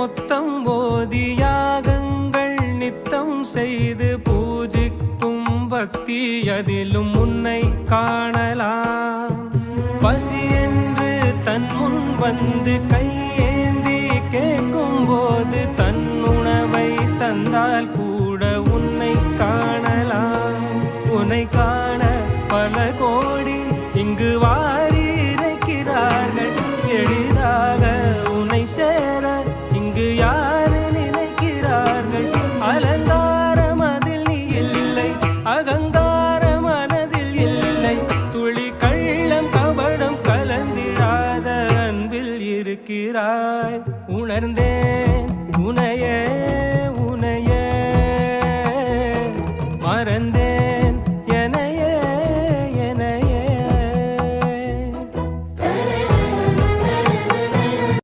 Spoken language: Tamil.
மொத்தம் ஓதி யாகங்கள் நித்தம் செய்து பூஜிக்கும் பக்தி அதிலும் உன்னை காணலாம். பசி என்று தன் முன் வந்து கையேந்தி கேட்கும் போது தன் உணவை தந்தால் கூட உன்னை காணலாம். உன்னை காண பல கோடி இங்கு வாரி இறைக்கிறார்கள். எளிதாக உன்னை சேர இங்கு யாரு நினைக்கிறார்கள். அலங்காரம் அதில் நீ இல்லை, அகங்காரம் மனதில் இல்லை. துளி கள்ளம் கபடம் கலந்திடாத அன்பில் இருக்கிறாய். உணர்ந்தேன் உனையே